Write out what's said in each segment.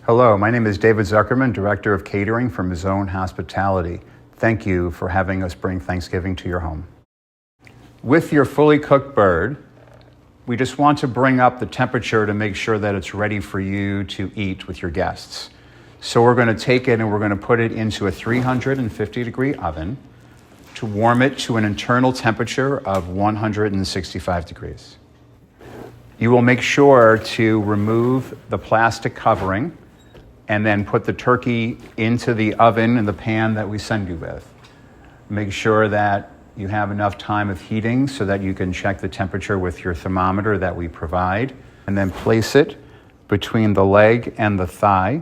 Hello, my name is David Zuckerman, Director of Catering for Mazzone Hospitality. Thank you for having us bring Thanksgiving to your home. With your fully cooked bird, we just want to bring up the temperature to make sure that it's ready for you to eat with your guests. So we're going to take it and we're going to put it into a 350-degree oven to warm it to an internal temperature of 165 degrees. You will make sure to remove the plastic covering and then put the turkey into the oven in the pan that we send you with. Make sure that you have enough time of heating so that you can check the temperature with your thermometer that we provide, and then place it between the leg and the thigh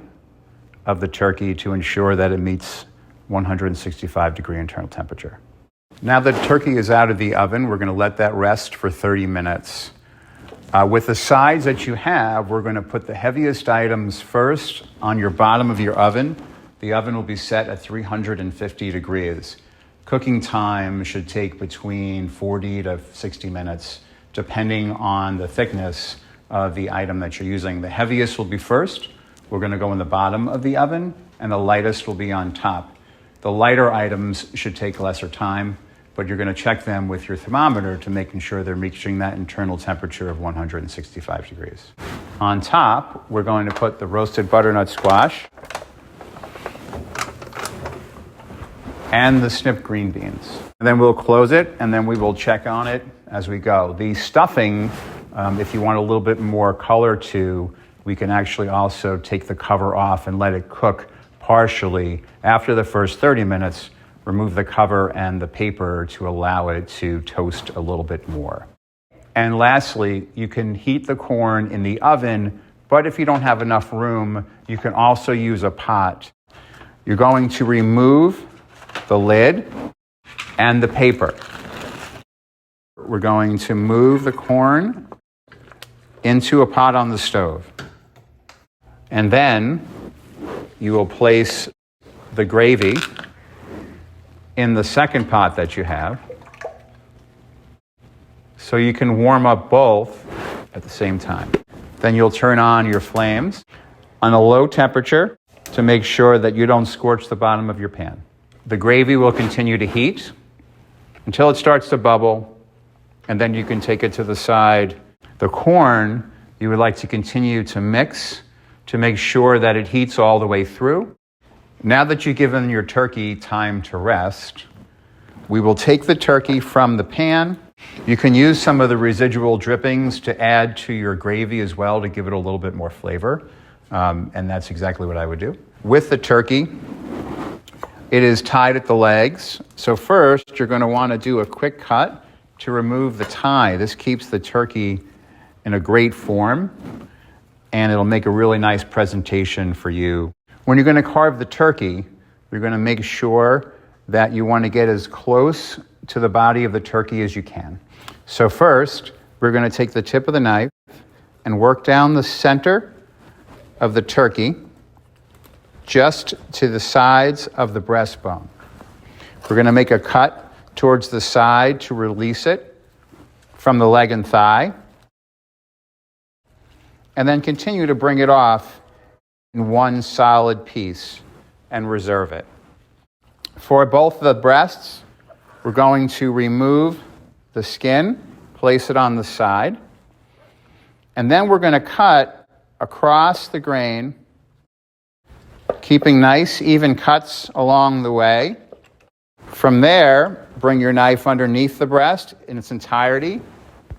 of the turkey to ensure that it meets 165-degree internal temperature. Now that the turkey is out of the oven, we're going to let that rest for 30 minutes. With the sides that you have, we're going to put the heaviest items first on your bottom of your oven. The oven will be set at 350 degrees. Cooking time should take between 40 to 60 minutes, depending on the thickness of the item that you're using. The heaviest will be first. We're going to go in the bottom of the oven, and the lightest will be on top. The lighter items should take lesser time, but you're going to check them with your thermometer to making sure they're reaching that internal temperature of 165 degrees. On top, we're going to put the roasted butternut squash and the snipped green beans. And then we'll close it, and then we will check on it as we go. The stuffing, if you want a little bit more color to, we can actually also take the cover off and let it cook partially. After the first 30 minutes, remove the cover and the paper to allow it to toast a little bit more. And lastly, you can heat the corn in the oven, but if you don't have enough room, you can also use a pot. You're going to remove the lid and the paper. We're going to move the corn into a pot on the stove. And then you will place the gravy in the second pot that you have, so you can warm up both at the same time. Then you'll turn on your flames on a low temperature to make sure that you don't scorch the bottom of your pan. The gravy will continue to heat until it starts to bubble, and then you can take it to the side. The corn you would like to continue to mix to make sure that it heats all the way through. Now that you've given your turkey time to rest, we will take the turkey from the pan. You can use some of the residual drippings to add to your gravy as well to give it a little bit more flavor, and that's exactly what I would do. With the turkey, it is tied at the legs. So first, you're going to want to do a quick cut to remove the tie. This keeps the turkey in a great form, and it'll make a really nice presentation for you. When you're going to carve the turkey, you're going to make sure that you want to get as close to the body of the turkey as you can. So first, we're going to take the tip of the knife and work down the center of the turkey just to the sides of the breastbone. We're going to make a cut towards the side to release it from the leg and thigh, and then continue to bring it off in one solid piece and reserve it. For both the breasts, we're going to remove the skin, place it on the side, and then we're going to cut across the grain, keeping nice, even cuts along the way. From there, bring your knife underneath the breast in its entirety,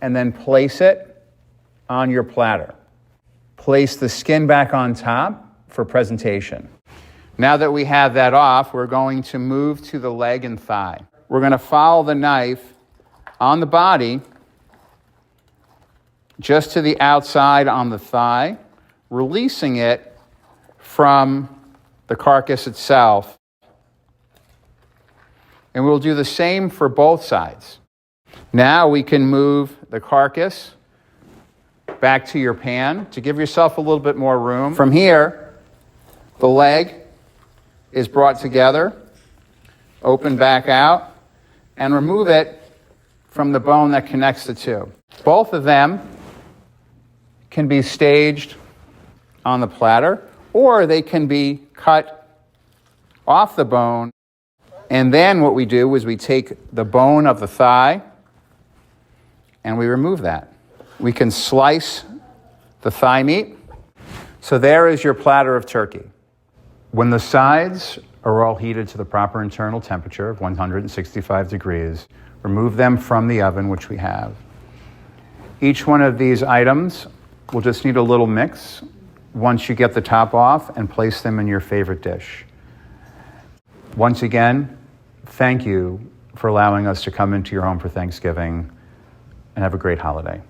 and then place it on your platter. Place the skin back on top for presentation. Now that we have that off, we're going to move to the leg and thigh. We're going to follow the knife on the body just to the outside on the thigh, releasing it from the carcass itself. And we'll do the same for both sides. Now we can move the carcass back to your pan to give yourself a little bit more room. From here, the leg is brought together, open back out, and remove it from the bone that connects the two. Both of them can be staged on the platter, or they can be cut off the bone. And then what we do is we take the bone of the thigh and we remove that. We can slice the thigh meat. So there is your platter of turkey. When the sides are all heated to the proper internal temperature of 165 degrees, remove them from the oven, which we have. Each one of these items will just need a little mix once you get the top off and place them in your favorite dish. Once again, thank you for allowing us to come into your home for Thanksgiving, and have a great holiday.